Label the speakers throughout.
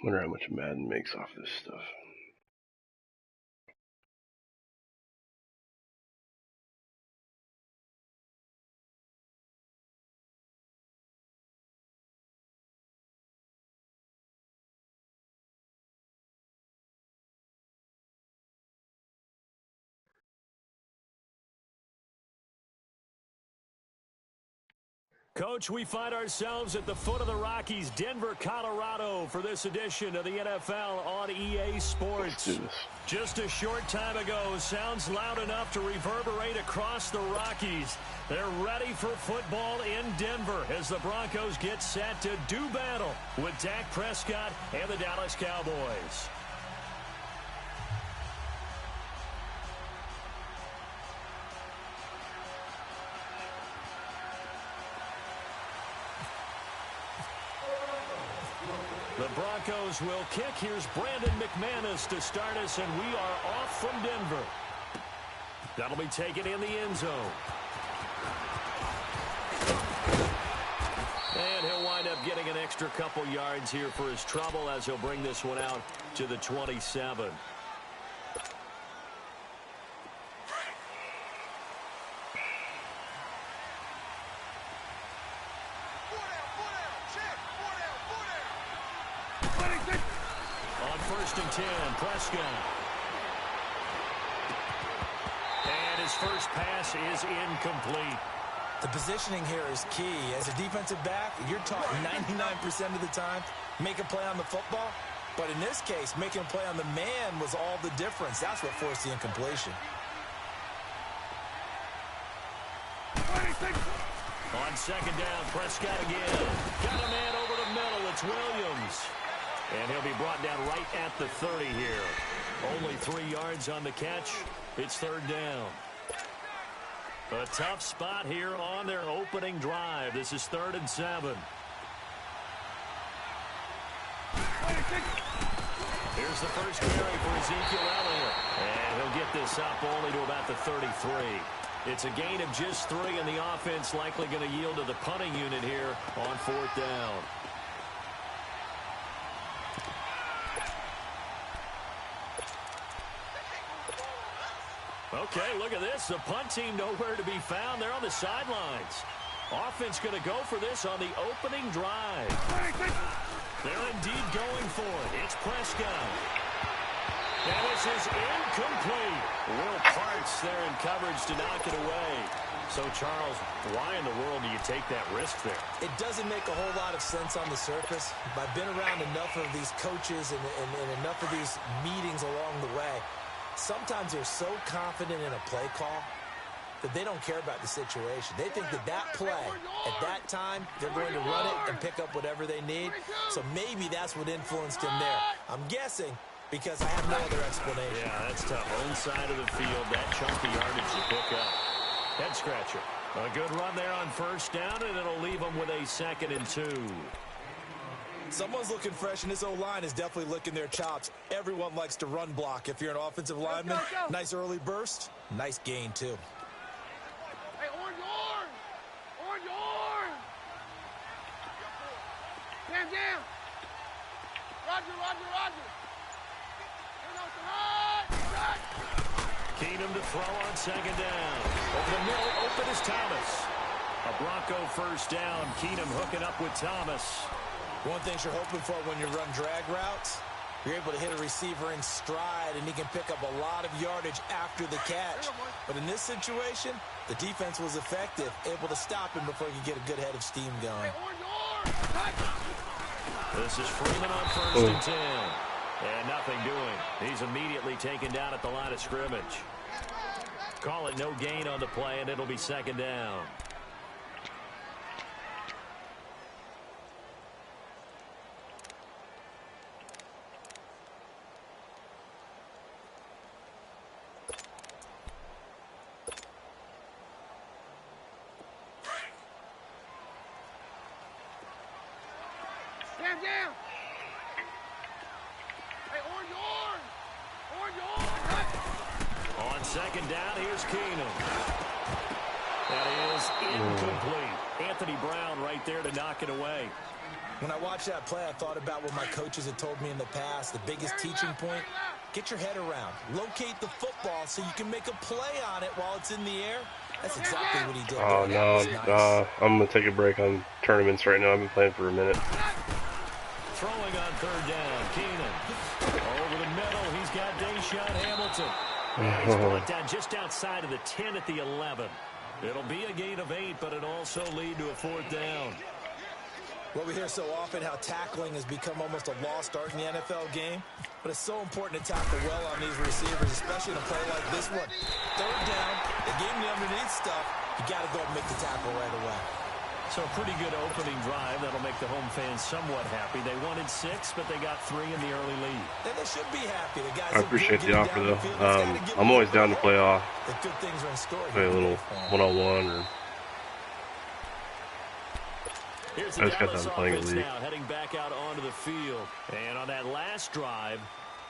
Speaker 1: Wonder how much Madden makes off this stuff.
Speaker 2: Coach, we find ourselves at the foot of the Rockies, Denver, Colorado, for this edition of the NFL on EA Sports. Just a short time ago, sounds loud enough to reverberate across the Rockies. They're ready for football in Denver as the Broncos get set to do battle with Dak Prescott and the Dallas Cowboys. The Broncos will kick. Here's Brandon McManus to start us, and we are off from Denver. That'll be taken in the end zone. And he'll wind up getting an extra couple yards here for his trouble as he'll bring this one out to the 27. First and 10, Prescott. And his first pass is incomplete.
Speaker 3: The positioning here is key. As a defensive back, you're taught 99% of the time, make a play on the football. But in this case, making a play on the man was all the difference. That's what forced the incompletion.
Speaker 2: On second down, Prescott again. Got a man over the middle. It's Williams. And he'll be brought down right at the 30 here. Only 3 yards on the catch. It's third down. A tough spot here on their opening drive. This is 3rd and 7. Here's the first carry for Ezekiel Elliott. And he'll get this up only to about the 33. It's a gain of just 3, and the offense likely going to yield to the punting unit here on 4th down. Okay, look at this. The punt team nowhere to be found. They're on the sidelines. Offense going to go for this on the opening drive. They're indeed going for it. It's Prescott. And this is incomplete. Will Parks there in coverage to knock it away. So, Charles, why in the world do you take that risk there?
Speaker 3: It doesn't make a whole lot of sense on the surface. I've been around enough of these coaches and enough of these meetings along the way. Sometimes they're so confident in a play call that they don't care about the situation. They think that play, at that time, they're going to run it and pick up whatever they need. So maybe that's what influenced him there. I'm guessing because I have no other explanation.
Speaker 2: Yeah, that's tough. Own side of the field, that chunky yardage to pick up. Head scratcher. A good run there on first down, and it'll leave them with a 2nd and 2.
Speaker 3: Someone's looking fresh, and this O-line is definitely licking their chops. Everyone likes to run block. If you're an offensive lineman, nice early burst, nice gain, too.
Speaker 4: Hey, orange! Orange! Jam! Roger! Turn out the right!
Speaker 2: Keenum to throw on second down. Over the middle, open is Thomas. A Bronco first down. Keenum hooking up with Thomas.
Speaker 3: One thing you're hoping for when you run drag routes, you're able to hit a receiver in stride, and he can pick up a lot of yardage after the catch. But in this situation, the defense was effective, able to stop him before he could get a good head of steam going.
Speaker 2: This is Freeman on first and 10. And nothing doing. He's immediately taken down at the line of scrimmage. Call it no gain on the play, and it'll be second down.
Speaker 4: Stand down. Hey, orange.
Speaker 2: On second down, here's Keenum. That is incomplete. Anthony Brown right there to knock it away.
Speaker 3: When I watched that play, I thought about what my coaches had told me in the past. The biggest teaching point, get your head around. Locate the football so you can make a play on it while it's in the air. That's exactly what he did.
Speaker 1: Oh, no. Nice. I'm going to take a break on tournaments right now. I've been playing for a minute.
Speaker 2: Throwing on third down, Keenum. Over the middle, he's got Deshaun Hamilton. He's brought down just outside of the 10 at the 11. It'll be a gain of 8, but it'll also lead to a fourth down.
Speaker 3: Well, we hear so often how tackling has become almost a lost art in the NFL game, but it's so important to tackle well on these receivers, especially in a play like this one. Third down, they gave him the underneath stuff. You got to go and make the tackle right away.
Speaker 2: So a pretty good opening drive. That'll make the home fans somewhat happy. They wanted 6, but they got 3 in the early lead.
Speaker 3: And they should be happy. The guys
Speaker 1: I appreciate the offer, though. I'm always down to play off.
Speaker 3: The good things are in store.
Speaker 1: Play a little one-on-one. Or
Speaker 2: Here's
Speaker 1: I just got done playing a league.
Speaker 2: Now heading back out onto the field. And on that last drive,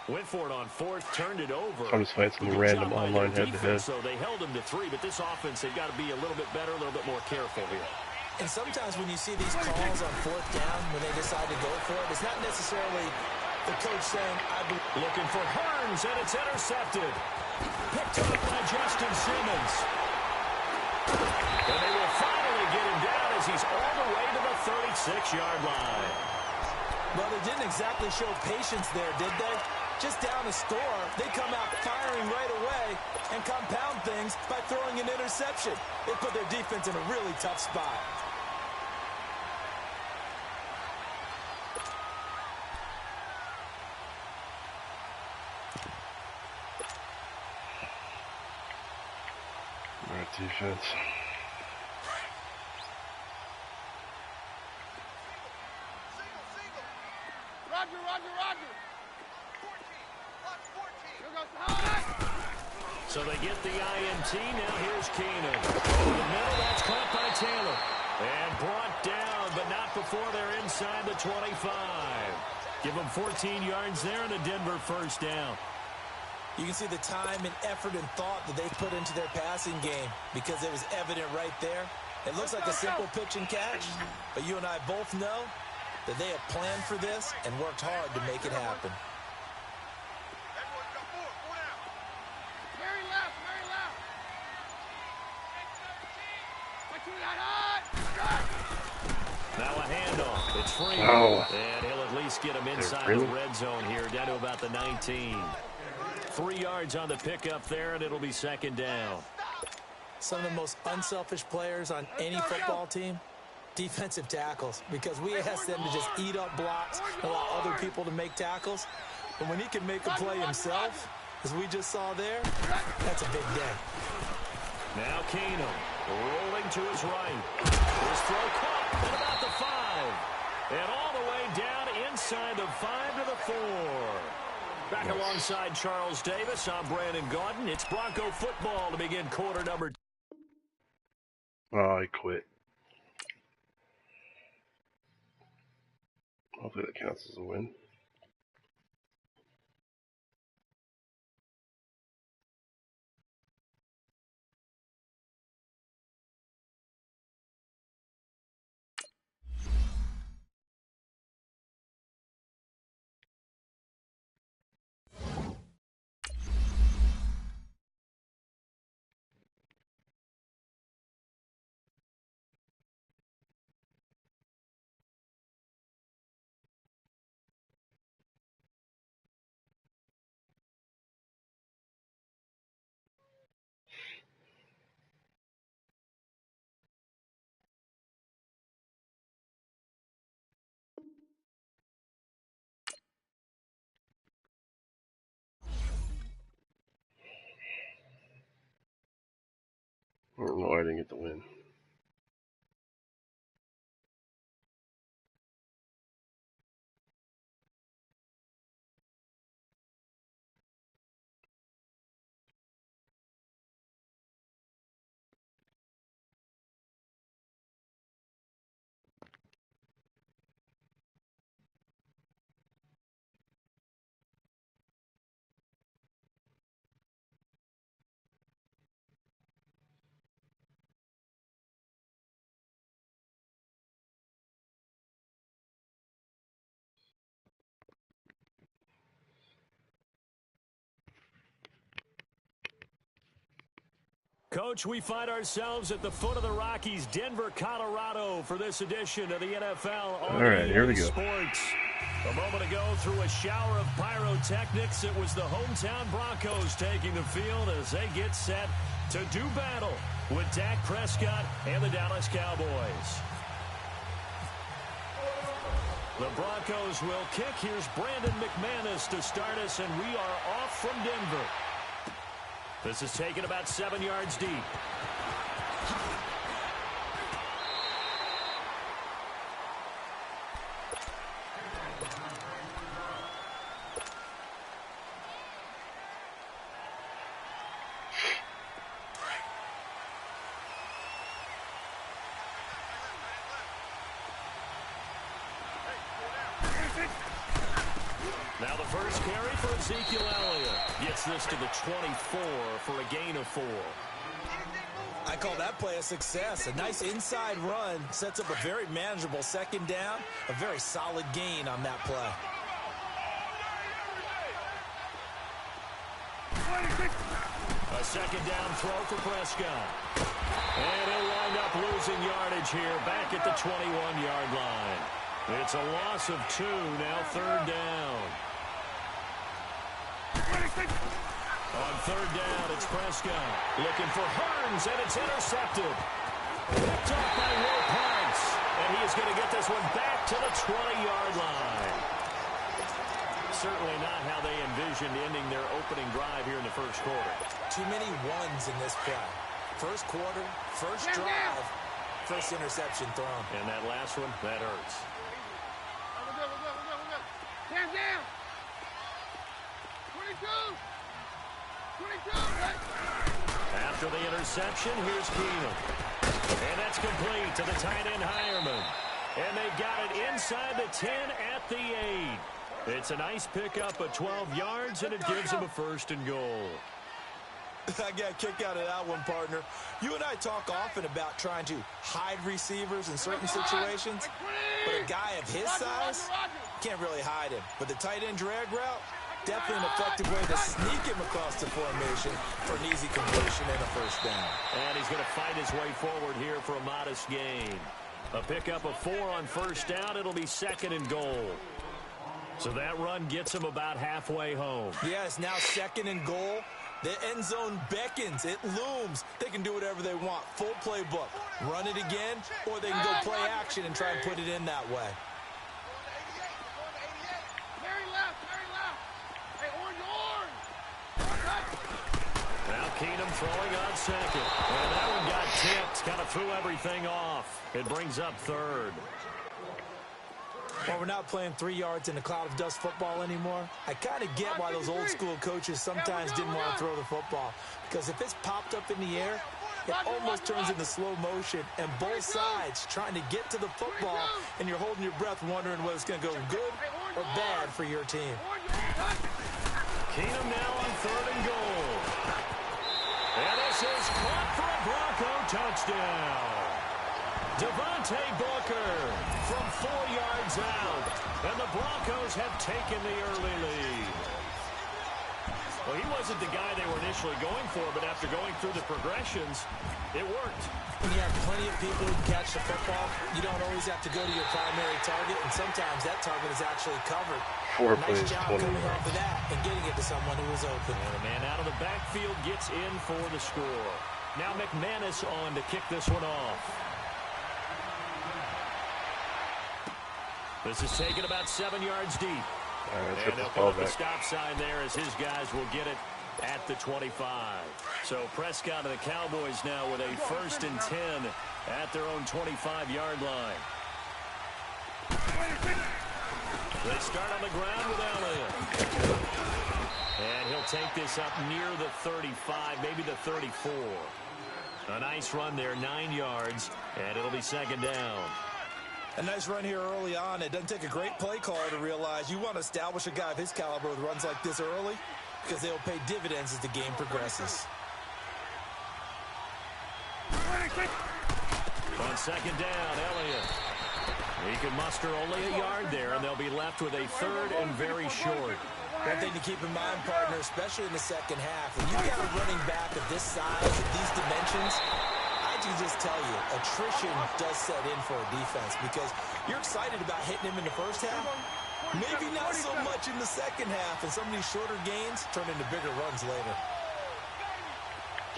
Speaker 2: went for it on fourth, turned it over.
Speaker 1: I'm just fighting some random online head-to-head.
Speaker 2: So they held him to 3, but this offense, they've got to be a little bit better, a little bit more careful here.
Speaker 3: And sometimes when you see these calls on fourth down, when they decide to go for it, it's not necessarily the coach saying,
Speaker 2: looking for Hearns, and it's intercepted. Picked up by Justin Simmons. And they will finally get him down as he's all the way to the 36-yard line.
Speaker 3: Well, they didn't exactly show patience there, did they? Just down a score, they come out firing right away and compound things by throwing an interception. They put their defense in a really tough spot.
Speaker 1: Defense.
Speaker 4: Roger.
Speaker 2: So they get the INT. Now here's Keenum. Over the middle, that's caught by Taylor. And brought down, but not before they're inside the 25. Give them 14 yards there and a Denver first down.
Speaker 3: You can see the time and effort and thought that they've put into their passing game because it was evident right there. It looks like a simple pitch and catch, but you and I both know that they have planned for this and worked hard to make it happen.
Speaker 4: Very left.
Speaker 2: Now a handoff. It's free.
Speaker 1: Oh.
Speaker 2: And he'll at least get him inside
Speaker 1: Really?
Speaker 2: the red zone here, down to about the 19. 3 yards on the pickup there, and it'll be second down.
Speaker 3: Some of the most unselfish players on any football team, defensive tackles, because we ask them to just eat up blocks, allow other people to make tackles. But when he can make a play himself, as we just saw there, that's a big day.
Speaker 2: Now Keenum rolling to his right. His throw caught at about the 5. And all the way down inside the 5 to the 4. Back alongside Charles Davis, I'm Brandon Gaudin. It's Bronco football to begin quarter number 2.
Speaker 1: Oh, I quit. Hopefully that counts as a win. I don't know why I didn't get the win.
Speaker 2: Coach, we find ourselves at the foot of the Rockies, Denver, Colorado, for this edition of the NFL on
Speaker 1: here we
Speaker 2: EA
Speaker 1: go.
Speaker 2: Sports. A moment ago, through a shower of pyrotechnics, it was the hometown Broncos taking the field as they get set to do battle with Dak Prescott and the Dallas Cowboys. The Broncos will kick. Here's Brandon McManus to start us, and we are off from Denver. This is taken about 7 yards deep. Now the first carry for Ezekiel Elliott. Gets this to the 24 for a gain of 4.
Speaker 3: I call that play a success. A nice inside run sets up a very manageable second down. A very solid gain on that play.
Speaker 2: A second down throw for Prescott. And he'll wind up losing yardage here back at the 21-yard line. It's a loss of 2, now third down. On third down, it's Prescott looking for Hearns, and it's intercepted. Picked off by Will Parks, and he is going to get this one back to the 20-yard line. Certainly not how they envisioned ending their opening drive here in the first quarter.
Speaker 3: Too many ones in this play. First quarter, first drive, first interception thrown.
Speaker 2: And that last one, that hurts.
Speaker 4: We're good. Stand down. 22. 22.
Speaker 2: After the interception, here's Keenum. And that's complete to the tight end Hireman. And they got it inside the 10 at the 8. It's a nice pickup of 12 yards, and it gives them a first and goal.
Speaker 3: I got a kick out of that one, partner. You and I talk often about trying to hide receivers in certain situations, but a guy of his size can't really hide him. But the tight end drag route, definitely an effective way to sneak him across the formation for an easy completion and a first down.
Speaker 2: And he's going to fight his way forward here for a modest gain. A pickup of 4 on first down. It'll be second and goal. So that run gets him about halfway home.
Speaker 3: Yeah, it's now second and goal. The end zone beckons. It looms. They can do whatever they want. Full playbook. Run it again, or they can go play action and try and put it in that way.
Speaker 4: Very left. Hey, orange.
Speaker 2: Now Keenum throwing on second. And that one got tipped. Kind of threw everything off. It brings up third.
Speaker 3: Well, we're not playing 3 yards in a cloud of dust football anymore. I kind of get why those old school coaches sometimes didn't want to throw the football. Because if it's popped up in the air, it almost turns into slow motion. And both sides trying to get to the football, and you're holding your breath wondering whether it's going to go good or bad for your team.
Speaker 2: Keenum now on third and goal. And this is caught for a Bronco touchdown. Devontae Booker from 4 yards out. And the Broncos have taken the early lead. Well, he wasn't the guy they were initially going for, but after going through the progressions, it worked.
Speaker 3: When you have plenty of people who can catch the football, you don't always have to go to your primary target, and sometimes that target is actually covered.
Speaker 1: 4
Speaker 3: Nice
Speaker 1: plays,
Speaker 3: job
Speaker 1: 20
Speaker 3: coming
Speaker 1: yards.
Speaker 3: off of that and getting it to someone who was open.
Speaker 2: And a man out of the backfield gets in for the score. Now McManus on to kick this one off. This is taken about 7 yards deep.
Speaker 1: All right, let's
Speaker 2: And
Speaker 1: get
Speaker 2: they'll
Speaker 1: this
Speaker 2: put
Speaker 1: ball
Speaker 2: up a
Speaker 1: back.
Speaker 2: stop sign there as his guys will get it at the 25. So Prescott and the Cowboys now with a 1st and 10 at their own 25-yard line. They start on the ground with Elliott. And he'll take this up near the 35, maybe the 34. A nice run there, 9 yards, and it'll be 2nd down.
Speaker 3: A nice run here early on. It doesn't take a great play caller to realize you want to establish a guy of his caliber with runs like this early because they'll pay dividends as the game progresses.
Speaker 2: On 2nd down, Elliott. He can muster only a yard there, and they'll be left with a 3rd and very short.
Speaker 3: One thing to keep in mind, partner, especially in the second half, when you've got a running back of this size, of these dimensions, I can just tell you, attrition does set in for a defense because you're excited about hitting him in the first half. Maybe not so much in the second half, and some of these shorter gains turn into bigger runs later.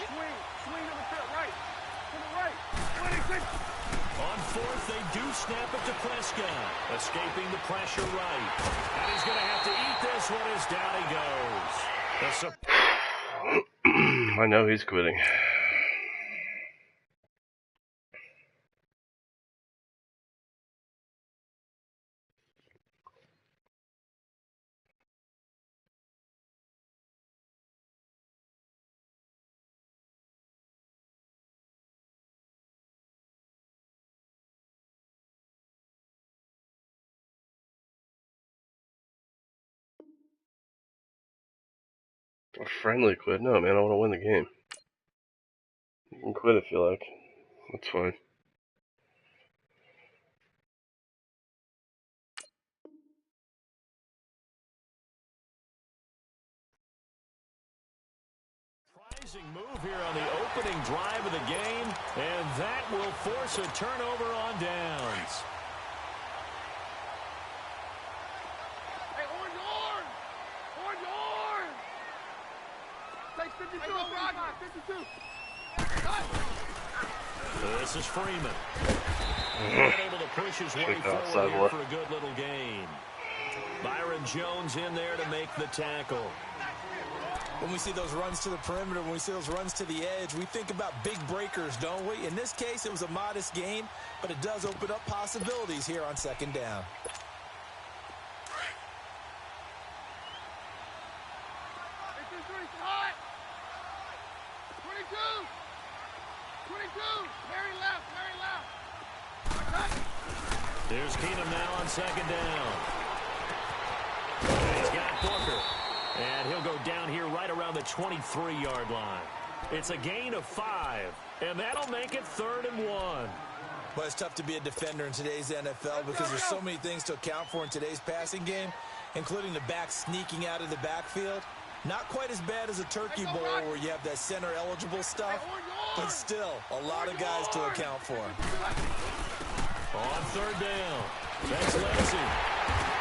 Speaker 4: Swing to the right. To the right. 26.
Speaker 2: On 4th, they do snap it to Prescott, escaping the pressure right. And he's going to have to eat this one as down he goes.
Speaker 1: I know he's quitting. A friendly quit? No, man, I want to win the game. You can quit if you like. That's fine.
Speaker 2: Surprising move here on the opening drive of the game, and that will force a turnover on downs.
Speaker 4: Hey, orange, orange! Orange, orange! Take 52, Roger, 52. Cut!
Speaker 2: This is Freeman. Not able to push his way forward here for a good little gain. Byron Jones in there to make the tackle.
Speaker 3: When we see those runs to the perimeter, when we see those runs to the edge, we think about big breakers, don't we? In this case, it was a modest gain, but it does open up possibilities here on 2nd down.
Speaker 4: Hot! 22! 22! Very left, very left.
Speaker 2: There's Keenum now on 2nd down. And he's got Booker. And he'll go down here right around the 23-yard line. It's a gain of 5, and that'll make it 3rd and 1.
Speaker 3: Well, it's tough to be a defender in today's NFL because there's so many things to account for in today's passing game, including the back sneaking out of the backfield. Not quite as bad as a turkey bowl where you have that center-eligible stuff, but still a lot of guys to account for.
Speaker 2: On 3rd down, that's Lacy.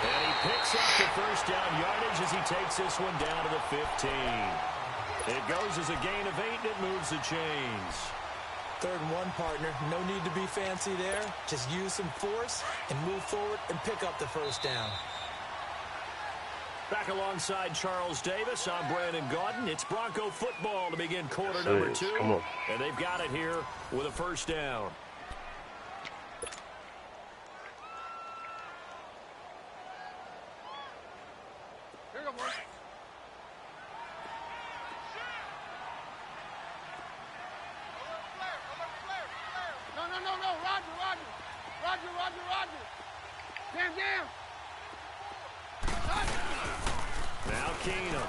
Speaker 2: And he picks up the 1st down yardage as he takes this one down to the 15. It goes as a gain of 8, and it moves the chains.
Speaker 3: 3rd and 1, partner. No need to be fancy there. Just use some force and move forward and pick up the 1st down.
Speaker 2: Back alongside Charles Davis, I'm Brandon Gaudin. It's Bronco football to begin quarter number 2.
Speaker 1: Come on.
Speaker 2: And they've got it here with a 1st down.
Speaker 4: Here you go, boy. No. Roger. Stand down.
Speaker 2: Now Keenum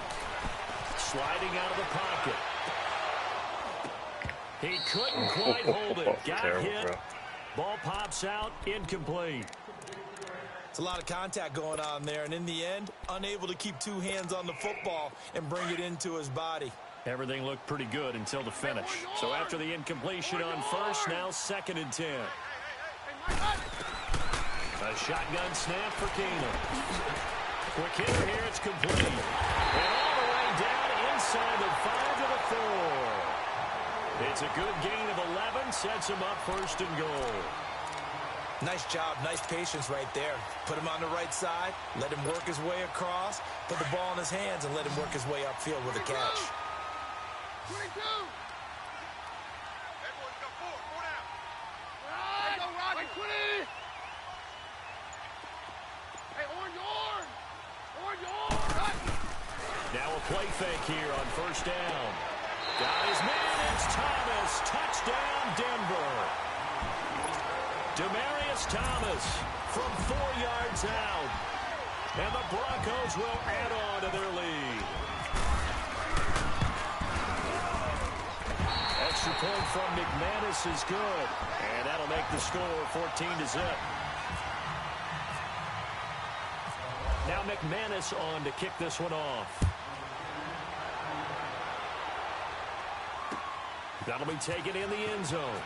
Speaker 2: sliding out of the pocket. He couldn't quite hold it. Got
Speaker 1: terrible,
Speaker 2: hit.
Speaker 1: bro.
Speaker 2: Ball pops out, incomplete.
Speaker 3: It's a lot of contact going on there, and in the end, unable to keep 2 hands on the football and bring it into his body.
Speaker 2: Everything looked pretty good until the finish. So after the incompletion on 1st, now 2nd and 10. A shotgun snap for Keenum. Quick hitter here, it's complete. And all the way down inside the 5 to the 4. It's a good gain of 11, sets him up 1st and goal.
Speaker 3: Nice job, nice patience right there. Put him on the right side, let him work his way across, put the ball in his hands, and let him work his way upfield with a catch.
Speaker 4: 22. Everyone's got four down. Right. Go, Roger. 20. Hey, orange.
Speaker 2: Now a play fake here on first down. Got his man, it's Thomas. Touchdown, Denver. Demaryius Thomas from 4 yards out. And the Broncos will add on to their lead. Extra point from McManus is good. And that'll make the score 14-0. Now McManus on to kick this one off. That'll be taken in the end zone.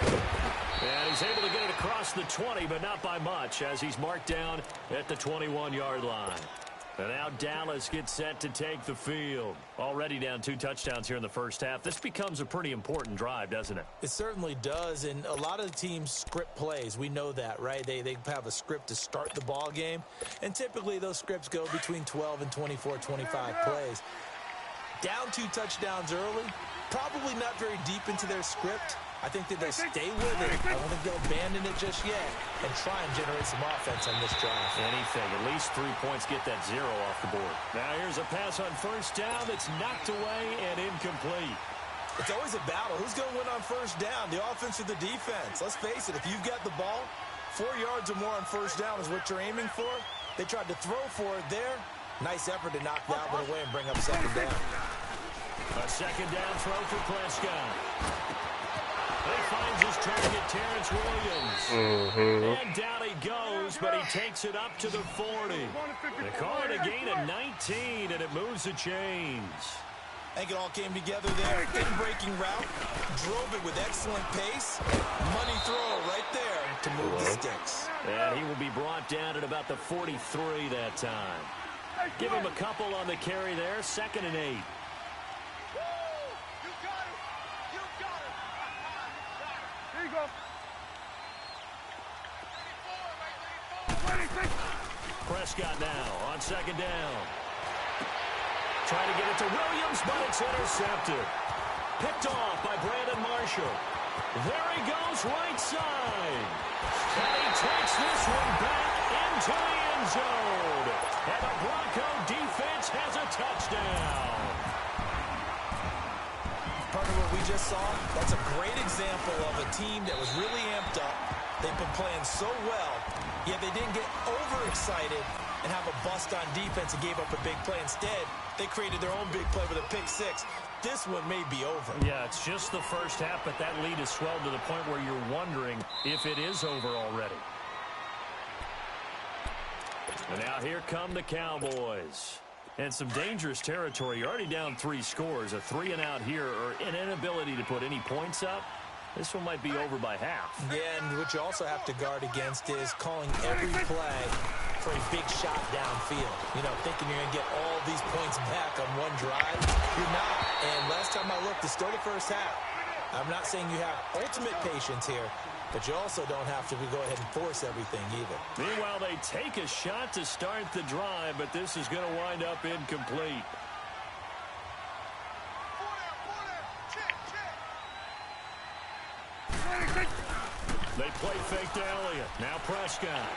Speaker 2: And he's able to get it across the 20, but not by much, as he's marked down at the 21-yard line. And now Dallas gets set to take the field. Already down 2 touchdowns here in the first half. This becomes a pretty important drive, doesn't it?
Speaker 3: It certainly does, and a lot of the teams script plays. We know that, right? They have a script to start the ball game, and typically those scripts go between 12 and 24, 25 plays. Down 2 touchdowns early, probably not very deep into their script. I think that they'll stay with it. I don't think they'll abandon it just yet and try and generate some offense on this drive.
Speaker 2: Anything. At least 3 points, get that 0 off the board. Now here's a pass on first down that's knocked away and incomplete.
Speaker 3: It's always a battle. Who's going to win on first down, the offense or the defense? Let's face it, if you've got the ball, 4 yards or more on first down is what you're aiming for. They tried to throw for it there. Nice effort to knock that one away and bring up second down.
Speaker 2: A second down throw for Prescott. He finds his target, Terrence Williams. And down he goes, but he takes it up to the 40. They call it a gain of 19, and it moves the chains.
Speaker 3: I think it all came together there. In-breaking route, drove it with excellent pace. Money throw right there to move the sticks.
Speaker 2: And he will be brought down at about the 43 that time. Give him a couple on the carry there, 2nd and 8. Prescott now on second down. Trying to get it to Williams, but it's intercepted. Picked off by Brandon Marshall. There he goes, right side. And he takes this one back into the end zone. And the Bronco defense has a touchdown.
Speaker 3: Partner, what we just saw, that's a great example of a team that was really amped up. They've been playing so well, yet they didn't get overexcited and have a bust on defense and gave up a big play. Instead, they created their own big play with a pick 6. This one may be over.
Speaker 2: Yeah, it's just the first half, but that lead has swelled to the point where you're wondering if it is over already. And now here come the Cowboys. And some dangerous territory. You're already down 3 scores. A 3-and-out here, or an inability to put any points up. This one might be over by half.
Speaker 3: Yeah, and what you also have to guard against is calling every play for a big shot downfield. You know, thinking you're going to get all these points back on one drive. You're not. And last time I looked, it's still the first half. I'm not saying you have ultimate patience here, but you also don't have to go ahead and force everything either.
Speaker 2: Meanwhile, they take a shot to start the drive, but this is going to wind up incomplete. They play fake to Elliott. Now Prescott.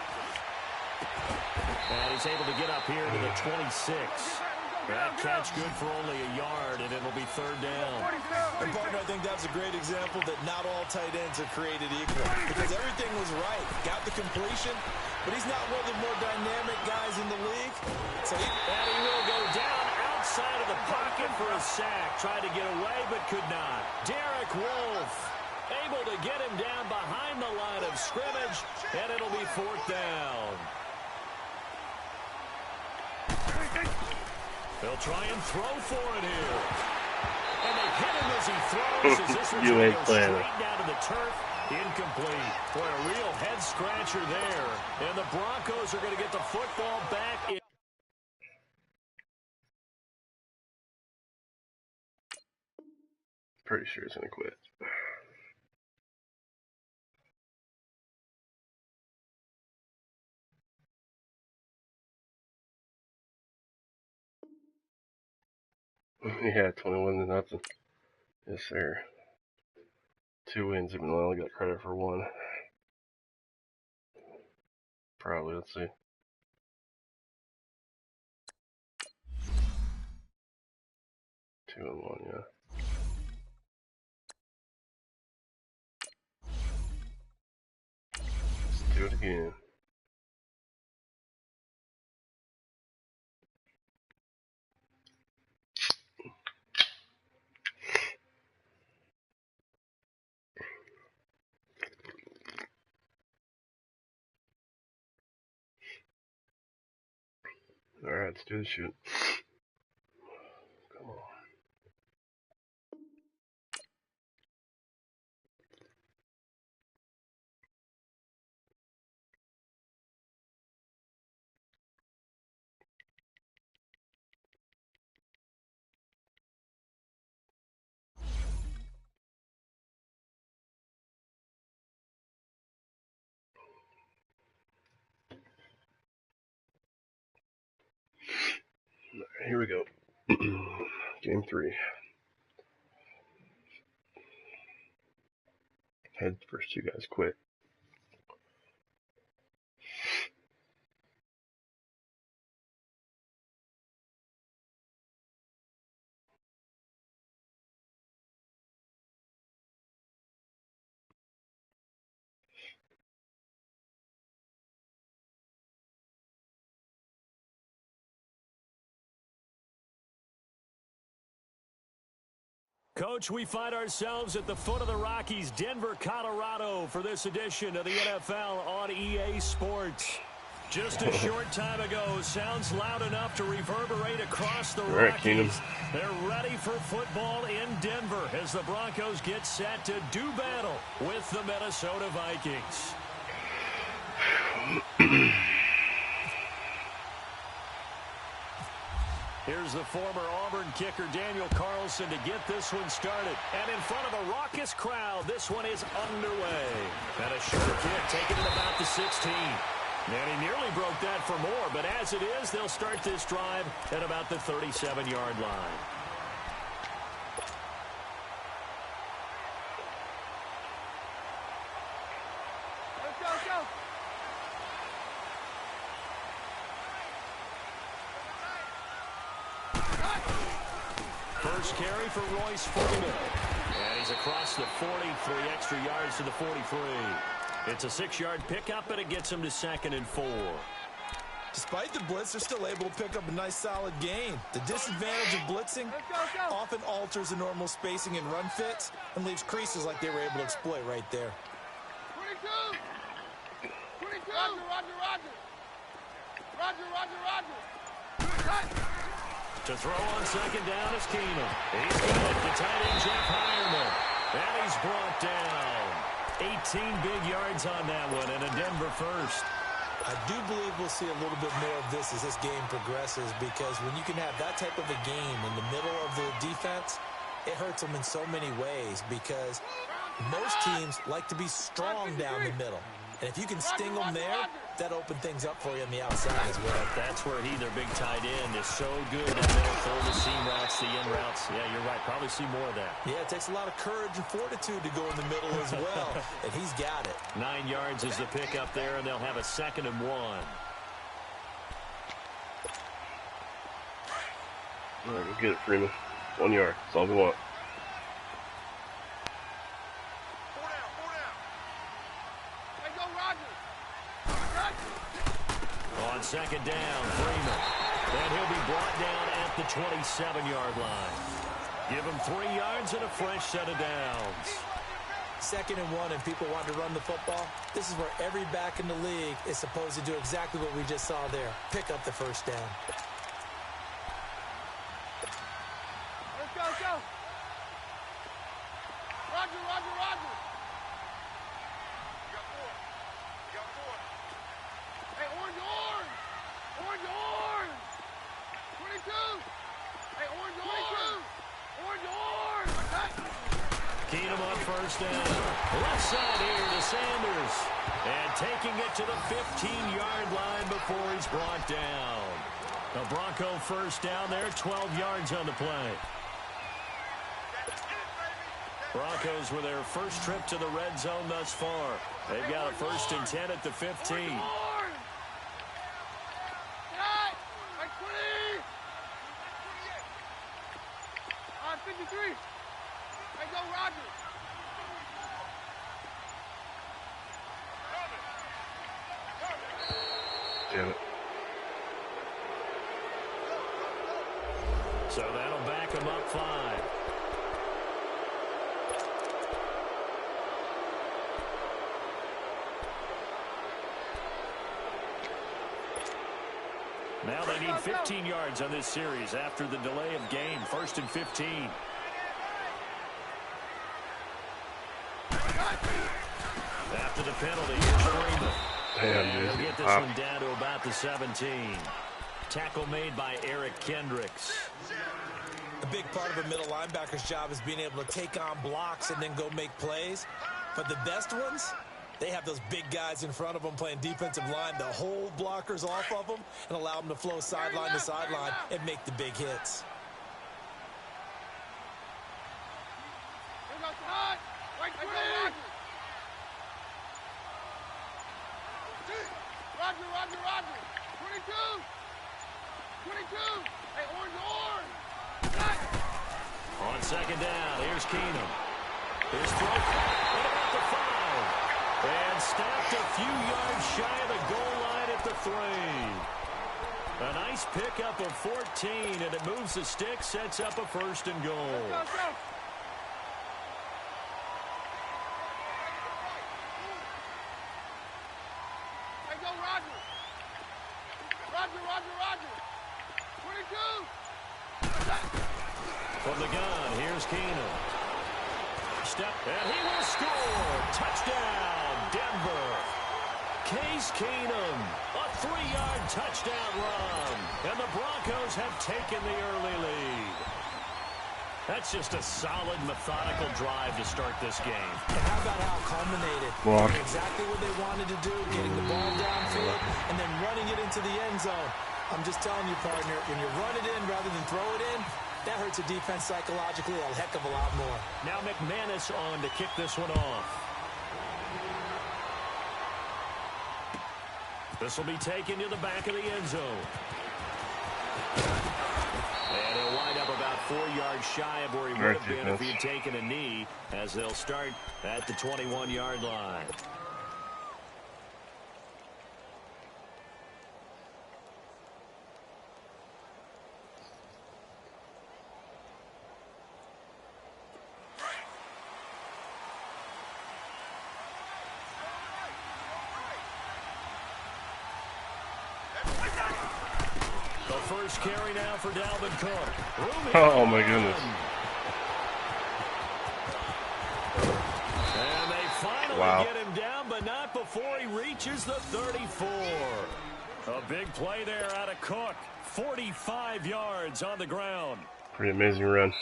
Speaker 2: And he's able to get up here to the 26. That catch good for only a yard, and it'll be 3rd down.
Speaker 3: And partner, I think that's a great example that not all tight ends are created equal. Because everything was right. Got the completion, but he's not one of the more dynamic guys in the league. So
Speaker 2: and he will go down outside of the pocket for a sack. Tried to get away, but could not. Derek Wolfe able to get him down behind the line of scrimmage, and it'll be 4th down. They'll try and throw for it here. And they hit him as he throws. As this one's going to go straight down to the turf. Incomplete. Boy, a real head-scratcher there. And the Broncos are going to get the football back.
Speaker 1: Pretty sure he's going to quit. Yeah, 21-0. Yes, sir. 2 wins, even though I only got credit for 1. Probably, let's see. 2-1, yeah. Let's do it again. Alright, let's do the shoot. Come on. Alright, here we go. Game 3. Head first 2 guys quit.
Speaker 2: Coach, we find ourselves at the foot of the Rockies, Denver, Colorado, for this edition of the NFL on EA Sports. Just a short time ago, sounds loud enough to reverberate across the Rockies. They're ready for football in Denver as the Broncos get set to do battle with the Minnesota Vikings. Here's the former Auburn kicker, Daniel Carlson, to get this one started. And in front of a raucous crowd, this one is underway. And a short kick taken at about the 16. And he nearly broke that for more, but as it is, they'll start this drive at about the 37-yard line. First carry for Royce Freeman. And he's across the 40, 3 extra yards to the 43. It's a 6-yard pickup, and it gets him to 2nd and 4.
Speaker 3: Despite the blitz, they're still able to pick up a nice, solid gain. The disadvantage of blitzing often alters the normal spacing and run fits and leaves creases like they were able to exploit right there.
Speaker 4: 22! 22! Roger!
Speaker 2: To throw on 2nd down is Keenum. He's got it to tight end Jeff Heuerman. And he's brought down. 18 big yards on that one, and a Denver first.
Speaker 3: I do believe we'll see a little bit more of this as this game progresses, because when you can have that type of a game in the middle of the defense, it hurts them in so many ways, because most teams like to be strong down the middle. And if you can sting them there, that opens things up for you on the outside as well.
Speaker 2: That's where he, their big tight end, is so good in the middle, throw the seam routes, the in routes. Yeah, you're right. Probably see more of that.
Speaker 3: Yeah, it takes a lot of courage and fortitude to go in the middle as well, and he's got it.
Speaker 2: 9 yards is the pickup there, and they'll have a 2nd and 1.
Speaker 1: All right, go get it, Freeman. 1 yard. That's all we want.
Speaker 2: On 2nd down, Freeman. And he'll be brought down at the 27-yard line. Give him 3 yards and a fresh set of downs.
Speaker 3: 2nd and 1, and people want to run the football. This is where every back in the league is supposed to do exactly what we just saw there. Pick up the first down.
Speaker 4: Let's go. Roger. Hey, orange. 22. Hey, orange.
Speaker 2: Keenum on 1st down. Left side here to Sanders. And taking it to the 15-yard line before he's brought down. A Bronco first down there, 12 yards on the play. Broncos with their first trip to the red zone thus far. They've got a 1st and 10 at the 15.
Speaker 4: 53. Hey, go, Roger.
Speaker 1: Damn it.
Speaker 2: So that'll back him up 5. Now they need 15 yards on this series after the delay of game. 1st and 15. After the penalty, here's Freeman. And he'll get this one down to about the 17. Tackle made by Eric Kendricks.
Speaker 3: A big part of a middle linebacker's job is being able to take on blocks and then go make plays. But the best ones, they have those big guys in front of them playing defensive line to hold blockers off of them and allow them to flow sideline to sideline and make the big hits.
Speaker 4: Roger. 22. 22. Hey, orange.
Speaker 2: On 2nd down, here's Keenum. His throw at about the 5. And stopped a few yards shy of the goal line at the 3. A nice pickup of 14, and it moves the stick, sets up a 1st and goal.
Speaker 4: Let's go. Hey, go, Roger. Roger. 22.
Speaker 2: From the gun, here's Keenum. Step, and he will score. Touchdown, Denver. Case Keenum, a 3-yard touchdown run. And the Broncos have taken the early lead. That's just a solid, methodical drive to start this game.
Speaker 3: And how about how it culminated?
Speaker 1: Block.
Speaker 3: Exactly what they wanted to do, getting the ball downfield and then running it into the end zone. I'm just telling you, partner, when you run it in rather than throw it in, that hurts a defense psychologically a heck of a lot more.
Speaker 2: Now McManus on to kick this one off. This will be taken to the back of the end zone. And he'll wind up about 4 yards shy of where he would have been if he had taken a knee, as they'll start at the 21-yard line. First carry now for Dalvin Cook.
Speaker 1: Oh, my goodness.
Speaker 2: And they finally get him down, but not before he reaches the 34. A big play there out of Cook. 45 yards on the ground.
Speaker 1: Pretty amazing run.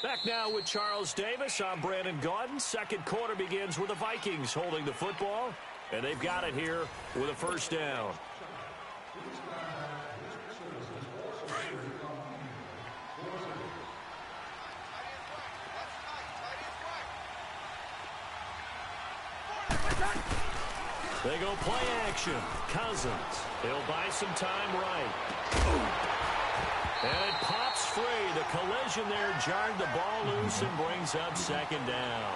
Speaker 2: Back now with Charles Davis. I'm Brandon Gaudin. 2nd quarter begins with the Vikings holding the football. And they've got it here with a 1st down. They go play action. Cousins. He'll buy some time right. And it pops free. The collision there jarred the ball loose and brings up 2nd down.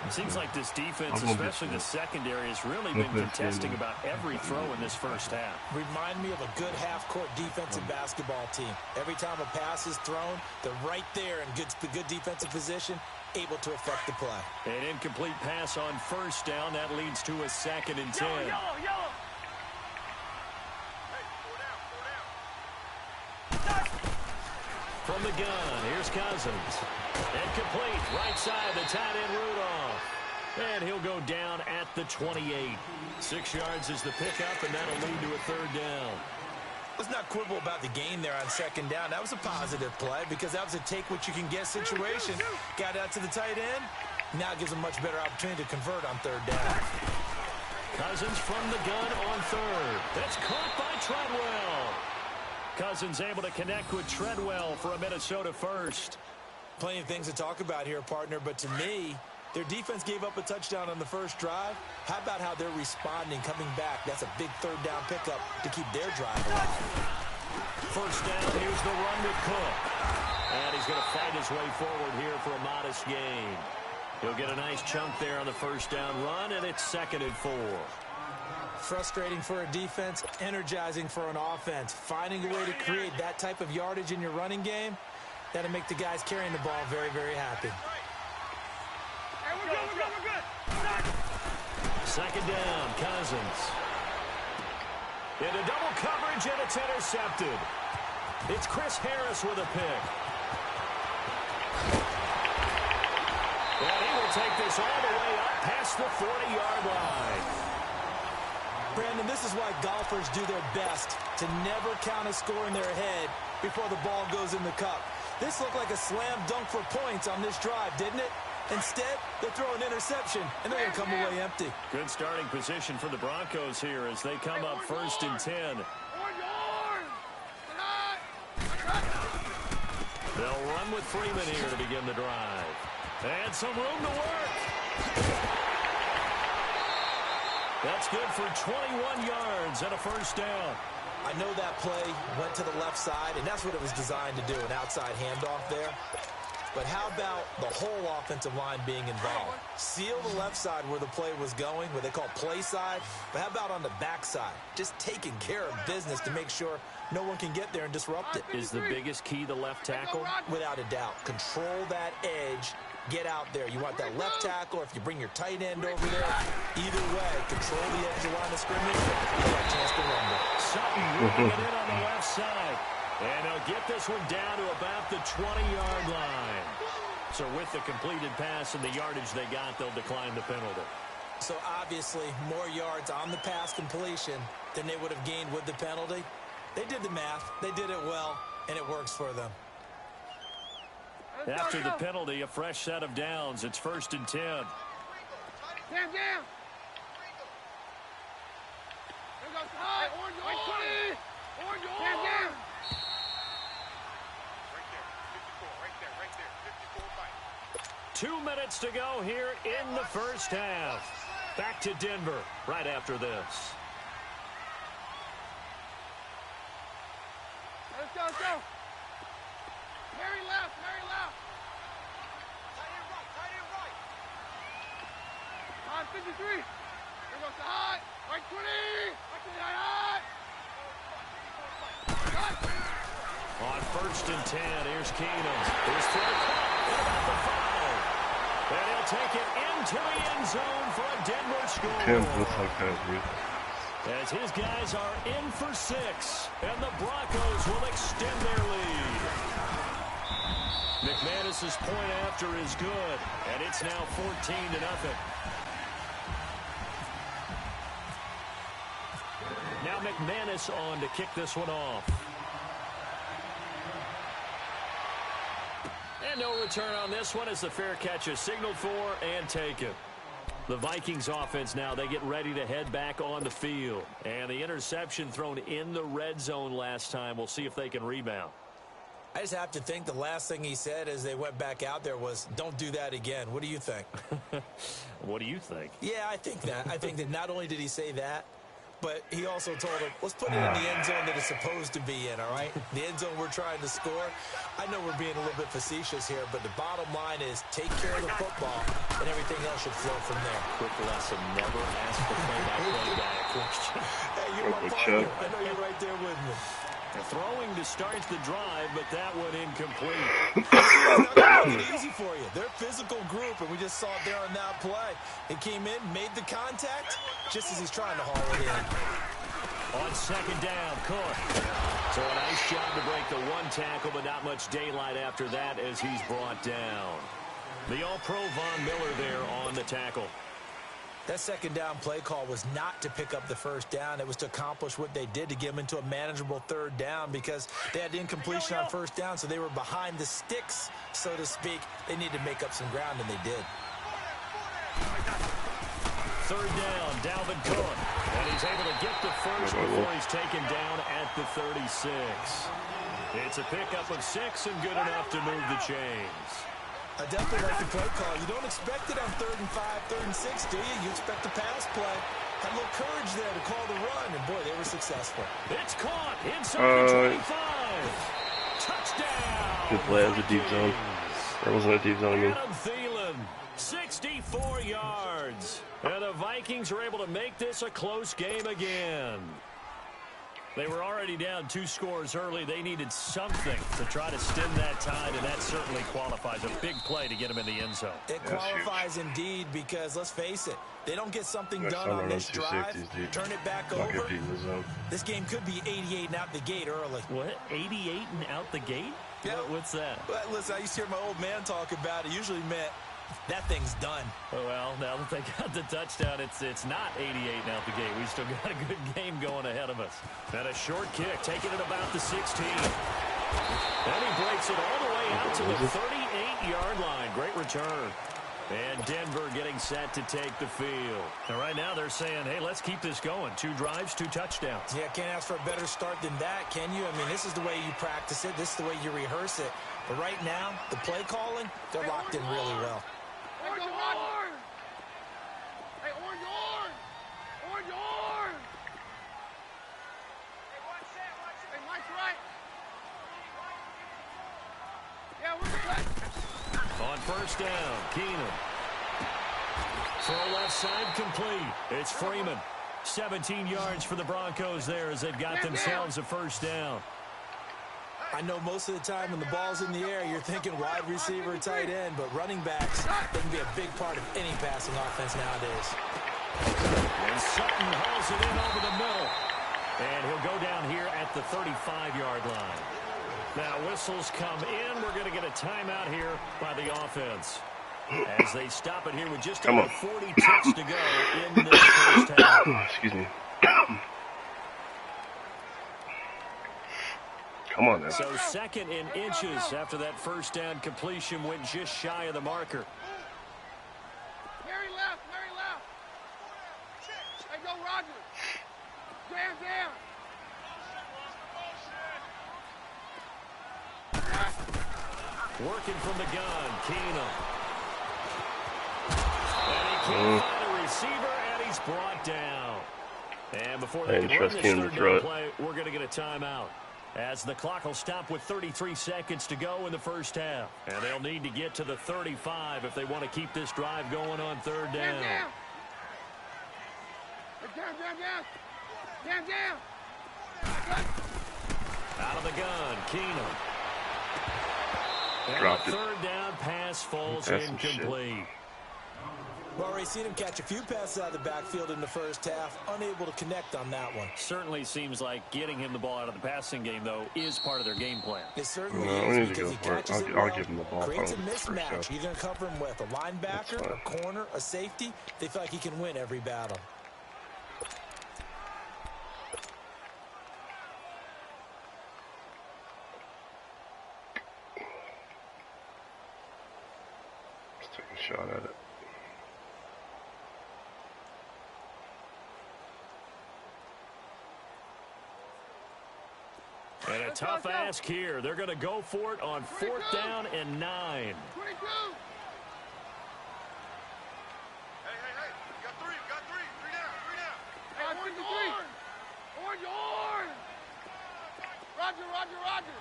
Speaker 2: It seems like this defense, especially the secondary, has really been contesting about every throw in this first half.
Speaker 3: Remind me of a good half-court defensive basketball team. Every time a pass is thrown, they're right there in good defensive position, able to affect the play.
Speaker 2: An incomplete pass on 1st down. That leads to a 2nd and 10.
Speaker 4: Yellow.
Speaker 2: From the gun, here's Cousins. Incomplete, right side, the tight end Rudolph. And he'll go down at the 28. 6 yards is the pickup, and that'll lead to a 3rd down.
Speaker 3: Let's not quibble about the gain there on 2nd down. That was a positive play because that was a take-what-you-can-get situation. Got out to the tight end. Now it gives a much better opportunity to convert on 3rd down.
Speaker 2: Cousins from the gun on 3rd. That's caught by Treadwell. Cousins able to connect with Treadwell for a Minnesota first.
Speaker 3: Plenty of things to talk about here, partner, but to me, their defense gave up a touchdown on the first drive. How about how they're responding, coming back? That's a big third down pickup to keep their drive alive.
Speaker 2: First down, here's the run with Cook. And he's going to fight his way forward here for a modest gain. He'll get a nice chunk there on the first down run, and it's 2nd and 4.
Speaker 3: Frustrating for a defense, energizing for an offense. Finding a way to create that type of yardage in your running game, that'll make the guys carrying the ball very, very happy.
Speaker 4: Hey, we're good.
Speaker 2: Second down, Cousins. Into double coverage, and it's intercepted. It's Chris Harris with a pick. And he will take this all the way up past the 40-yard line.
Speaker 3: Brandon, this is why golfers do their best to never count a score in their head before the ball goes in the cup. This looked like a slam dunk for points on this drive, didn't it? Instead, they throw an interception, and they're going to come away empty.
Speaker 2: Good starting position for the Broncos here as they come up 1st and 10. They'll run with Freeman here to begin the drive. And some room to work. That's good for 21 yards and a first down.
Speaker 3: I know that play went to the left side, and that's what it was designed to do, an outside handoff there. But how about the whole offensive line being involved? Seal the left side where the play was going, what they call play side. But how about on the back side? Just taking care of business to make sure no one can get there and disrupt it.
Speaker 2: Is the biggest key the left tackle?
Speaker 3: Without a doubt. Control that edge. Get out there. You want that left tackle, or if you bring your tight end over there, either way, control the edge of the line of scrimmage, you got a chance to rumble.
Speaker 2: Sutton moving it in on the left side. And they'll get this one down to about the 20-yard line. So with the completed pass and the yardage they got, they'll decline the penalty.
Speaker 3: So obviously more yards on the pass completion than they would have gained with the penalty. They did the math. They did it well, and it works for them.
Speaker 2: After the penalty, a fresh set of downs. It's 1st and 10.
Speaker 4: Stand down. There goes high. Stand down. Right there.
Speaker 2: 2 minutes to go here in the first half. Back to Denver right after this.
Speaker 4: Let's go. Harry left. On 53. There goes the high. Right 20.
Speaker 2: On 1st and 10, here's Keenum. Here's throw caught about the 5. And he'll take it into the end zone for a Denver score.
Speaker 1: Tim looks like that, dude.
Speaker 2: As his guys are in for 6, and the Broncos will extend their lead. McManus's point after is good, and it's now 14-0. Now McManus on to kick this one off. And no return on this one as the fair catch is signaled for and taken. The Vikings offense now, they get ready to head back on the field. And the interception thrown in the red zone last time. We'll see if they can rebound.
Speaker 3: I just have to think the last thing he said as they went back out there was, don't do that again. What do you think?
Speaker 2: What do you think?
Speaker 3: Yeah, I think that. I think that not only did he say that, but he also told him, let's put it in the end zone that it's supposed to be in, all right? The end zone we're trying to score. I know we're being a little bit facetious here, but the bottom line is take care of the football, and everything else should flow from there.
Speaker 2: Quick lesson, never ask the play-by-play guy a question.
Speaker 3: Hey, you're my partner. I know you're right there with me.
Speaker 2: Throwing to start the drive, but that one incomplete.
Speaker 3: It's not going to make it easy for you. They're a physical group, and we just saw it there on that play. He came in, made the contact, just as he's trying to haul it in.
Speaker 2: On 2nd down, Cook. So a nice job to break the one tackle, but not much daylight after that as he's brought down. The All-Pro Von Miller there on the tackle.
Speaker 3: That 2nd down play call was not to pick up the first down. It was to accomplish what they did, to get them into a manageable 3rd down, because they had incompletion on 1st down, so they were behind the sticks, so to speak. They needed to make up some ground, and they did.
Speaker 2: third down, Dalvin Cook. And he's able to get the first before he's taken down at the 36. It's a pickup of 6 and good enough to move the chains.
Speaker 3: I definitely like the play call. You don't expect it on 3rd and 5, 3rd and 6, do you? You expect a pass play. Had a little courage there to call the run, and boy, they were successful.
Speaker 2: It's caught inside the 25. Touchdown.
Speaker 1: Good play. It was a deep zone. That wasn't a deep zone, I mean.
Speaker 2: Adam Thielen, 64 yards. And the Vikings are able to make this a close game again. They were already down 2 scores early. They needed something to try to stem that tide, and that certainly qualifies. A big play to get them in the end zone.
Speaker 3: It qualifies indeed because, let's face it, they don't get something done on this drive, turn it back over. This game could be 88 and out the gate early.
Speaker 2: What? 88 and out the gate?
Speaker 3: Yeah.
Speaker 2: What's that?
Speaker 3: Well, listen, I used to hear my old man talk about it. Usually meant that thing's done.
Speaker 2: Well, now that they got the touchdown, it's not 88 and out the gate. We still got a good game going ahead of us. And a short kick, taking it about the 16. And he breaks it all the way out to the 38-yard line. Great return. And Denver getting set to take the field. And right now they're saying, hey, let's keep this going. 2 drives, 2 touchdowns.
Speaker 3: Yeah, can't ask for a better start than that, can you? I mean, this is the way you practice it. This is the way you rehearse it. But right now, the play calling, they're locked in really well.
Speaker 4: Orange, orange! Hey, orange, orange! Orange, orange! Hey, watch that, watch it. Hey, Mike's right. Yeah, we're good.
Speaker 2: On first down, Keenum. Throw left side complete. It's Freeman. 17 yards for the Broncos there as they've got themselves a first down.
Speaker 3: I know most of the time when the ball's in the air, you're thinking wide receiver, tight end, but running backs, they can be a big part of any passing offense nowadays.
Speaker 2: And Sutton hauls it in over the middle. And he'll go down here at the 35-yard line. Now whistles come in. We're going to get a timeout here by the offense. As they stop it here with just over 40 ticks to go in this first half.
Speaker 1: Excuse me. Come on now.
Speaker 2: So 2nd in inches after that first down completion went just shy of the marker.
Speaker 4: Mary left, Mary left. Hey, go Roger. Jam, jam.
Speaker 2: Working from the gun, Keenum. And he can't find a receiver, and he's brought down. And before they can run this third down play, we're going to get a timeout. As the clock will stop with 33 seconds to go in the first half. And they'll need to get to the 35 if they want to keep this drive going on third down.
Speaker 4: Jam, jam, jam. Jam, jam.
Speaker 2: Out of the gun, Keenum. And
Speaker 1: Dropped
Speaker 2: the
Speaker 1: it.
Speaker 2: third down pass falls incomplete.
Speaker 3: Well, Ray, seen him catch a few passes out of the backfield in the first half, unable to connect on that one.
Speaker 2: Certainly seems like getting him the ball out of the passing game, though, is part of their game plan.
Speaker 3: It certainly
Speaker 1: we
Speaker 3: is
Speaker 1: need to
Speaker 3: because
Speaker 1: go
Speaker 3: he
Speaker 1: for it.
Speaker 3: catches it
Speaker 1: I'll
Speaker 3: well,
Speaker 1: give him the ball.
Speaker 3: creates a
Speaker 1: First
Speaker 3: mismatch.
Speaker 1: half.
Speaker 3: You're going to cover him with a linebacker, a corner, a safety. They feel like he can win every battle.
Speaker 1: Let's take a shot at it.
Speaker 2: And a tough ask here. They're going to go for it on 4th down and 9.
Speaker 4: 22. Hey, you got 3, you got 3. 3 down, 3 down. Hey, orange, orange. Orange, orange. Roger, Roger, Roger.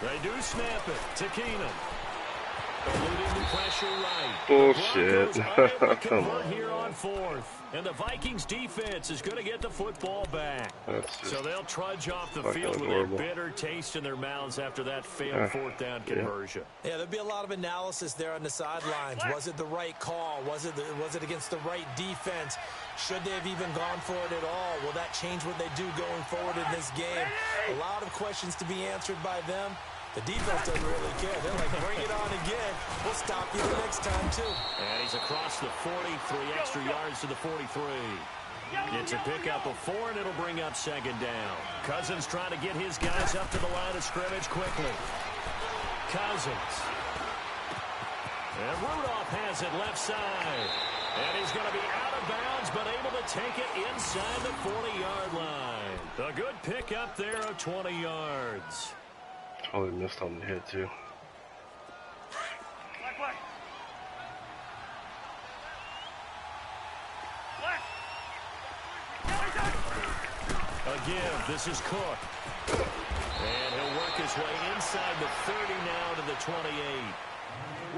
Speaker 2: They do snap it to Keenum. Eluding the pressure right.
Speaker 1: Bullshit.
Speaker 2: The Broncos unable to convert here on 4th. And the Vikings defense is going to get the football back. So they'll trudge off the field with a bitter taste in their mouths after that failed 4th down conversion.
Speaker 3: Yeah, there'll be a lot of analysis there on the sidelines. Was it the right call? Was it against the right defense? Should they have even gone for it at all? Will that change what they do going forward in this game? A lot of questions to be answered by them. The defense doesn't really care. They're like, bring it on again. We'll stop you the next time, too.
Speaker 2: And he's across the 40, 3 extra yards to the 43. It's a pickup of 4, and it'll bring up 2nd down. Cousins trying to get his guys up to the line of scrimmage quickly. Cousins. And Rudolph has it left side. And he's going to be out of bounds, but able to take it inside the 40-yard line. A good pickup there of 20 yards.
Speaker 1: Probably missed on the hit, too.
Speaker 2: Again, this is Cook. And he'll work his way inside the 30 now to the 28.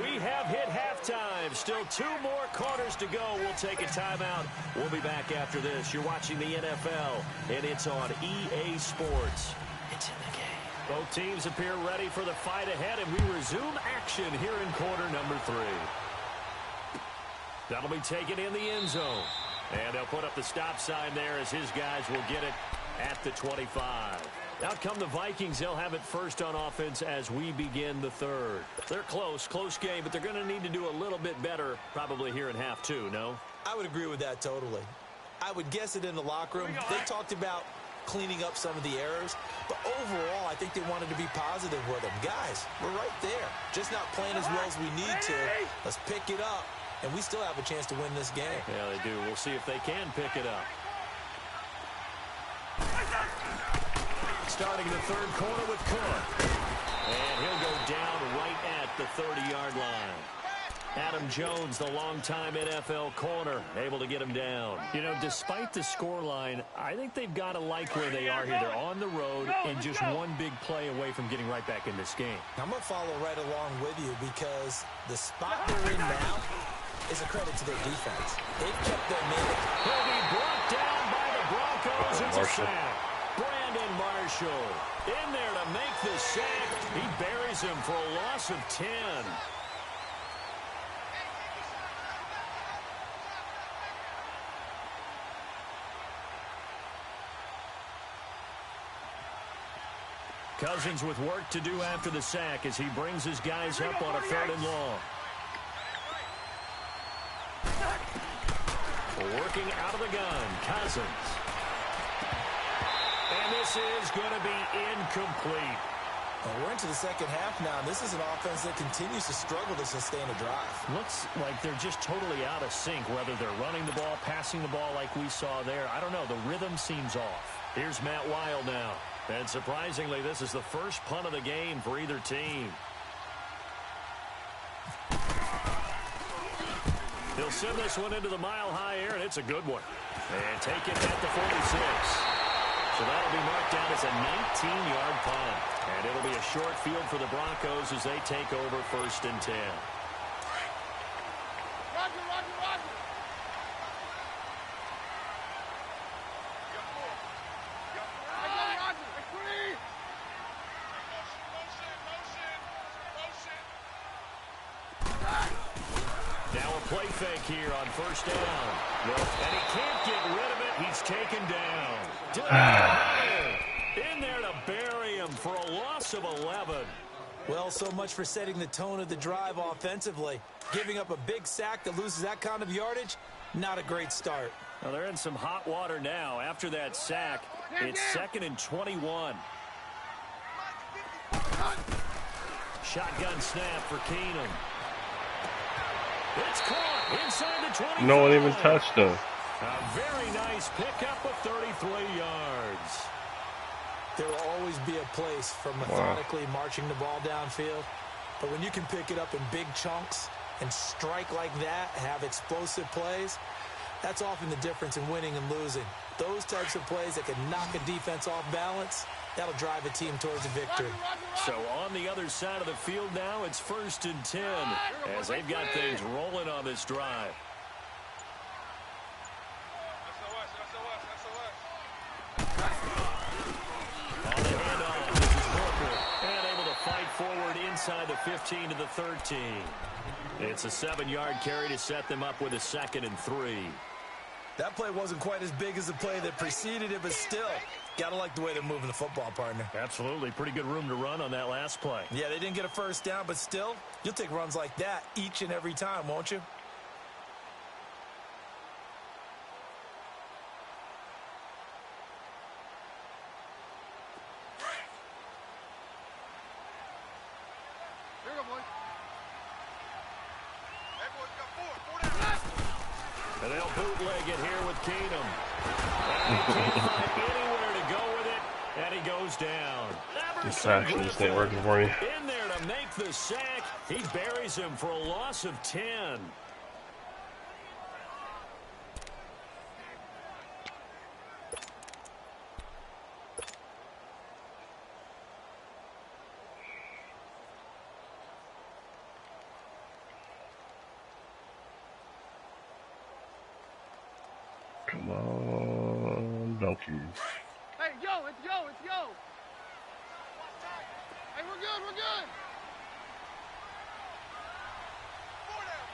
Speaker 2: We have hit halftime. Still 2 more quarters to go. We'll take a timeout. We'll be back after this. You're watching the NFL, and it's on EA Sports. It's in the game. Both teams appear ready for the fight ahead, and we resume action here in quarter number 3. That'll be taken in the end zone. And they'll put up the stop sign there as his guys will get it at the 25. Out come the Vikings. They'll have it first on offense as we begin the third. They're close game, but they're going to need to do a little bit better probably here in half 2, no?
Speaker 3: I would agree with that totally. I would guess it in the locker room. They talked about cleaning up some of the errors, but overall, I think they wanted to be positive with them. Guys, we're right there. Just not playing as well as we need to. Let's pick it up, and we still have a chance to win this game.
Speaker 2: Yeah, they do. We'll see if they can pick it up. Starting the third quarter with Cook. And he'll go down right at the 30-yard line. Adam Jones, the longtime NFL corner, able to get him down. You know, despite the scoreline, I think they've got to like where they are here. They're on the road and just one big play away from getting right back in this game.
Speaker 3: I'm going to follow right along with you because the spot they're in now is a credit to their defense. They've kept them in.
Speaker 2: He'll be brought down by the Broncos. It's a sack. Brandon Marshall in there to make the sack. He buries him for a loss of 10. Cousins with work to do after the sack as he brings his guys up on a 3rd and long. Working out of the gun, Cousins. And this is going to be incomplete.
Speaker 3: Well, we're into the second half now. This is an offense that continues to struggle to sustain a drive.
Speaker 2: Looks like they're just totally out of sync, whether they're running the ball, passing the ball like we saw there. I don't know. The rhythm seems off. Here's Matt Wild now. And surprisingly, this is the first punt of the game for either team. He'll send this one into the mile-high air, and it's a good one. And take it at the 46. So that'll be marked down as a 19-yard punt. And it'll be a short field for the Broncos as they take over 1st and 10.
Speaker 4: Roger, roger, roger.
Speaker 2: Now a play fake here on 1st down. And he can't get rid of it. He's taken down. In there to bury him for a loss of 11.
Speaker 3: Well, so much for setting the tone of the drive offensively. Giving up a big sack that loses that kind of yardage, not a great start.
Speaker 2: Well, they're in some hot water now. After that sack, it's 2nd and 21. Shotgun snap for Keenum. It's caught inside the 25.
Speaker 1: No one even touched him.
Speaker 2: A very nice pickup of 33 yards.
Speaker 3: There will always be a place for methodically marching the ball downfield. But when you can pick it up in big chunks and strike like that, have explosive plays, that's often the difference in winning and losing. Those types of plays that can knock a defense off balance, that'll drive a team towards a victory.
Speaker 2: So on the other side of the field now, it's 1st and 10 as they've got things rolling on this drive. On the handoff, this is Booker, and able to fight forward inside the 15 to the 13. It's a 7-yard carry to set them up with a 2nd and 3.
Speaker 3: That play wasn't quite as big as the play that preceded it, but still, gotta like the way they're moving the football, partner.
Speaker 2: Absolutely. Pretty good room to run on that last play.
Speaker 3: Yeah, they didn't get a 1st down, but still, you'll take runs like that each and every time, won't you?
Speaker 2: And they'll bootleg it here with Keenum. And he can't find anywhere to go with it, and he goes down.
Speaker 1: This action just ain't working for me.
Speaker 2: In there to make the sack. He buries him for a loss of 10.
Speaker 1: Come on, donkeys.
Speaker 4: Hey, yo, it's yo, it's yo. Hey, we're good, we're good. 4 down.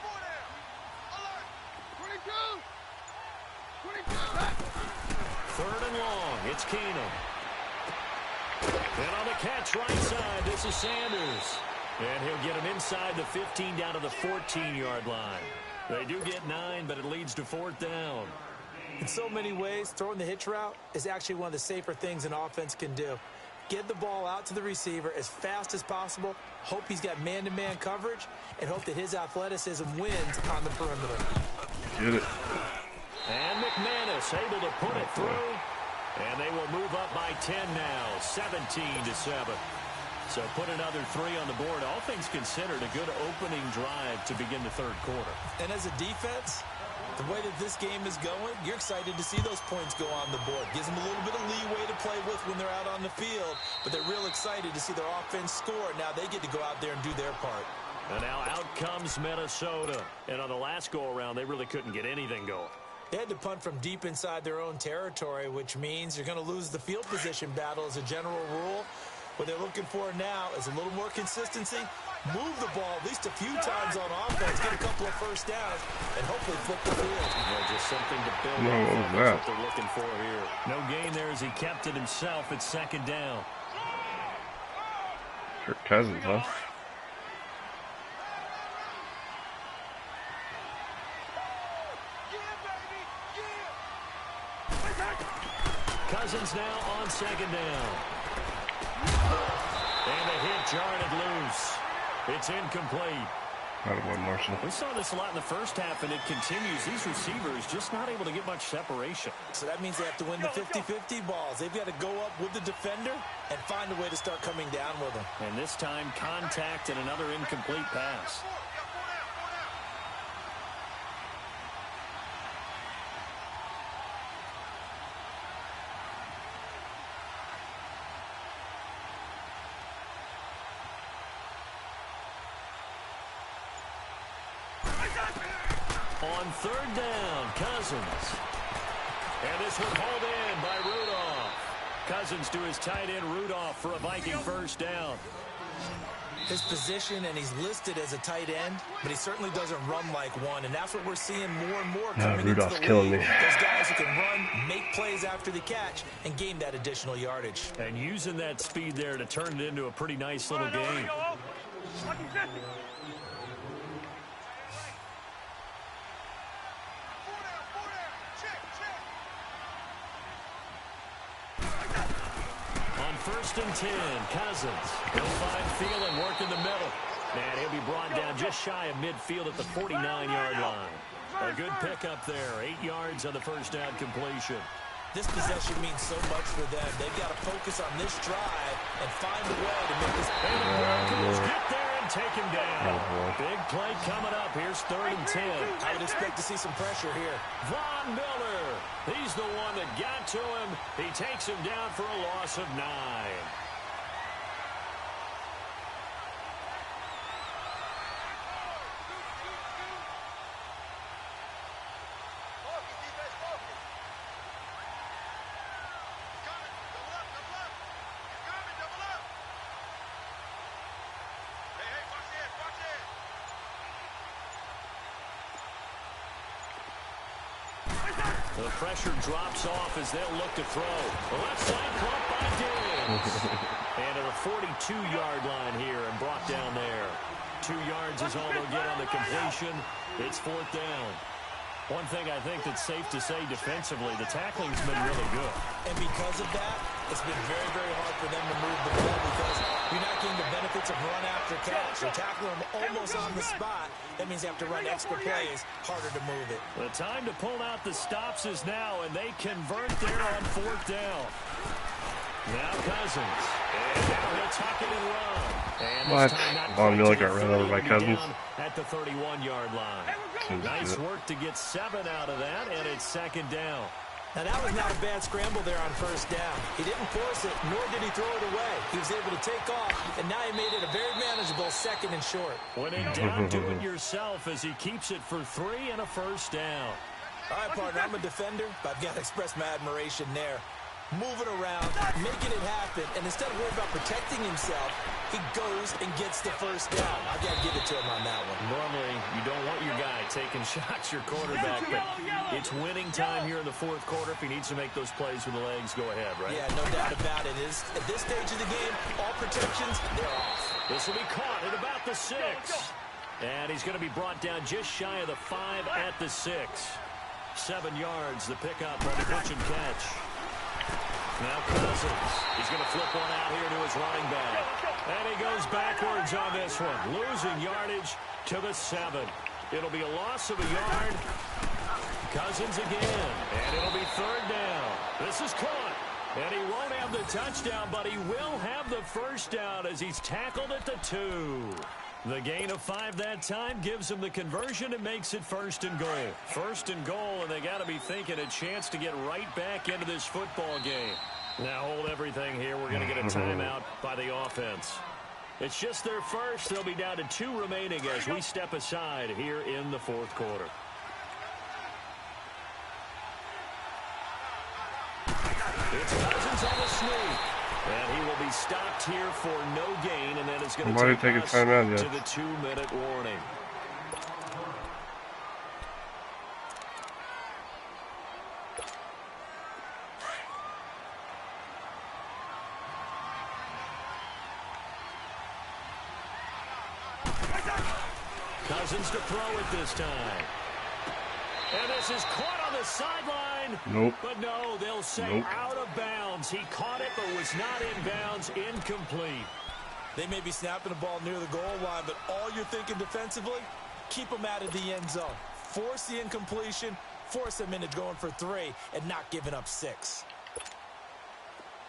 Speaker 4: Alert. 22. 22. Back.
Speaker 2: 3rd and long. It's Keenum. And on the catch right side, this is Sanders. And he'll get him inside the 15 down to the 14-yard line. They do get 9, but it leads to 4th down.
Speaker 3: In so many ways, throwing the hitch route is actually one of the safer things an offense can do. Get the ball out to the receiver as fast as possible, hope he's got man-to-man coverage, and hope that his athleticism wins on the perimeter.
Speaker 1: Get it.
Speaker 2: And McManus able to put it through. And they will move up by 10 now, 17-7. So put another 3 on the board. All things considered, a good opening drive to begin the 3rd quarter.
Speaker 3: And as a defense, the way that this game is going, you're excited to see those points go on the board. Gives them a little bit of leeway to play with when they're out on the field, but they're real excited to see their offense score. Now they get to go out there and do their part.
Speaker 2: And now out comes Minnesota. And on the last go-around, they really couldn't get anything going.
Speaker 3: They had to punt from deep inside their own territory, which means you're going to lose the field position battle as a general rule. What they're looking for now is a little more consistency, move the ball at least a few times on offense, get a couple of first downs, and hopefully flip the field.
Speaker 2: Yeah, just something to build on. That's what they're looking for here. No gain there as he kept it himself at 2nd down.
Speaker 1: Kirk Cousins, huh?
Speaker 2: Cousins now on 2nd down. And the hit jarred loose. It's incomplete.
Speaker 1: Marshall.
Speaker 2: We saw this a lot in the first half, and it continues. These receivers just not able to get much separation.
Speaker 3: So that means they have to win the 50-50 balls. They've got to go up with the defender and find a way to start coming down with them.
Speaker 2: And this time, contact and another incomplete pass. On 3rd down, Cousins. And this one hauled in by Rudolph. Cousins to his tight end, Rudolph, for a Viking first down.
Speaker 3: His position, and he's listed as a tight end, but he certainly doesn't run like one, and that's what we're seeing more and more coming into the league.
Speaker 1: Killing me.
Speaker 3: Those guys who can run, make plays after the catch, and gain that additional yardage.
Speaker 2: And using that speed there to turn it into a pretty nice little game. On 1st and 10, Cousins. He'll find Thielen working the middle. And he'll be brought down just shy of midfield at the 49-yard line. A good pickup there. 8 yards on the first down completion.
Speaker 3: This possession means so much for them. They've got to focus on this drive and find a way to make this.
Speaker 2: And the Broncos get there and take him down. Big play coming up. Here's 3rd and 10.
Speaker 3: I would expect to see some pressure here.
Speaker 2: Von Miller. He's the one that got to him. He takes him down for a loss of 9. The pressure drops off as they'll look to throw. The left side caught by Diggs. And to the 42-yard line here and brought down there. 2 yards is all they'll get on the completion. It's 4th down. One thing I think that's safe to say defensively, the tackling's been really good.
Speaker 3: And because of that, It's been very, very hard for them to move the ball because you're not getting the benefits of run after catch. You're tackling them almost on the spot. That means you have to run extra plays, harder to move it.
Speaker 2: The time to pull out the stops is now, and they convert there on 4th down. Now Cousins. And now he'll tuck it and run. And
Speaker 1: what? Von Miller got ran over by Cousins.
Speaker 2: At the 31-yard line. Nice work to get 7 out of that, and it's 2nd down.
Speaker 3: Now, that was not a bad scramble there on 1st down. He didn't force it, nor did he throw it away. He was able to take off, and now he made it a very manageable 2nd and short.
Speaker 2: When in doubt, do it yourself as he keeps it for 3 and a 1st down.
Speaker 3: All right, partner, I'm a defender, but I've got to express my admiration there. Moving around, making it happen, and instead of worrying about protecting himself, he goes and gets the 1st down. I've got to give it to him on that one.
Speaker 2: Normally, you don't want your guy taking shots, your quarterback, but it's winning time here in the 4th quarter. If he needs to make those plays with the legs, go ahead, right?
Speaker 3: Yeah, no doubt about it. At this stage of the game, all protections, they're off.
Speaker 2: This will be caught at about the 6. And he's going to be brought down just shy of the 5 at the 6. 7 yards, the pickup on the pitch and catch. Now Cousins. He's going to flip one out here to his running back. And he goes backwards on this one. Losing yardage to the 7. It'll be a loss of a yard. Cousins again. And it'll be 3rd down. This is caught. And he won't have the touchdown, but he will have the 1st down as he's tackled at the 2. The gain of 5 that time gives him the conversion and makes it 1st and goal. 1st and goal, and they got to be thinking a chance to get right back into this football game. Now hold everything here. We're going to get a timeout by the offense. It's just their first. They'll be down to 2 remaining as we step aside here in the 4th quarter. It's Cousins on the sneak. And he will be stopped here for no gain, and then it's going to take us to the 2-minute warning. Cousins to throw it this time. And this is caught on the sideline.
Speaker 1: Nope.
Speaker 2: But no, they'll say out of bounds. He caught it, but was not in bounds. Incomplete.
Speaker 3: They may be snapping the ball near the goal line, but all you're thinking defensively, keep them out of the end zone. Force the incompletion, force them into going for 3, and not giving up 6.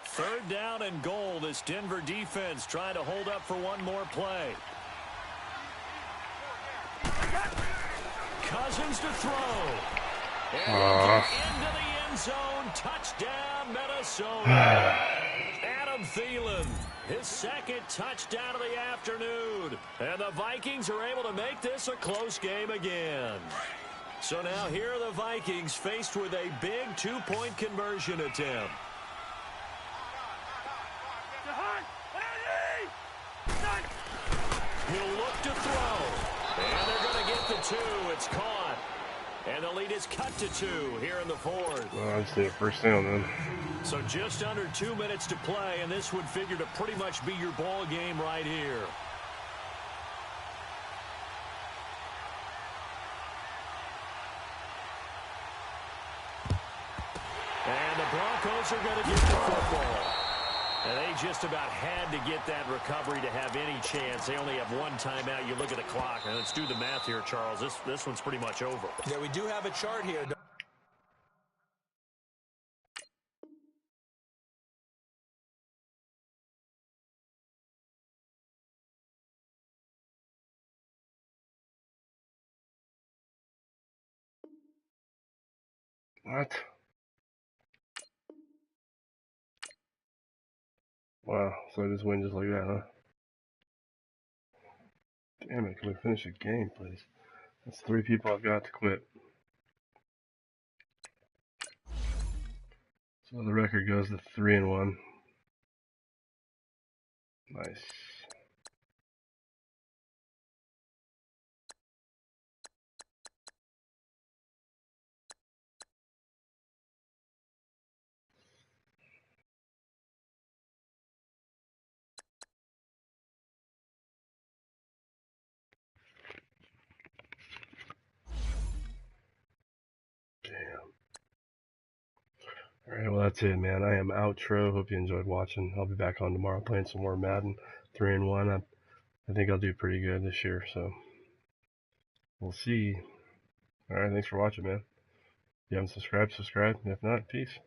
Speaker 2: 3rd down and goal. This Denver defense trying to hold up for one more play. Cousins to throw. And into the end zone. Touchdown, Minnesota. Adam Thielen, his 2nd touchdown of the afternoon. And the Vikings are able to make this a close game again. So now here are the Vikings faced with a big 2-point conversion attempt. He'll look to throw. And they're going to get the 2. It's caught. And the lead is cut to 2 here in the 4th.
Speaker 1: Well, I'd say a 1st down then.
Speaker 2: So just under 2 minutes to play, and this would figure to pretty much be your ball game right here. And the Broncos are going to get the football. And they just about had to get that recovery to have any chance. They only have 1 timeout. You look at the clock, and let's do the math here, Charles. This one's pretty much over.
Speaker 3: Yeah, we do have a chart here.
Speaker 1: What? Wow, so I just win just like that, huh? Damn it, can we finish a game, please? That's 3 people I've got to quit. So the record goes to 3-1. Nice. Damn. Alright, well that's it, man. I am outro. Hope you enjoyed watching. I'll be back on tomorrow playing some more Madden 3-1. I think I'll do pretty good this year, so we'll see. Alright, thanks for watching, man. If you haven't subscribed, subscribe. If not, peace.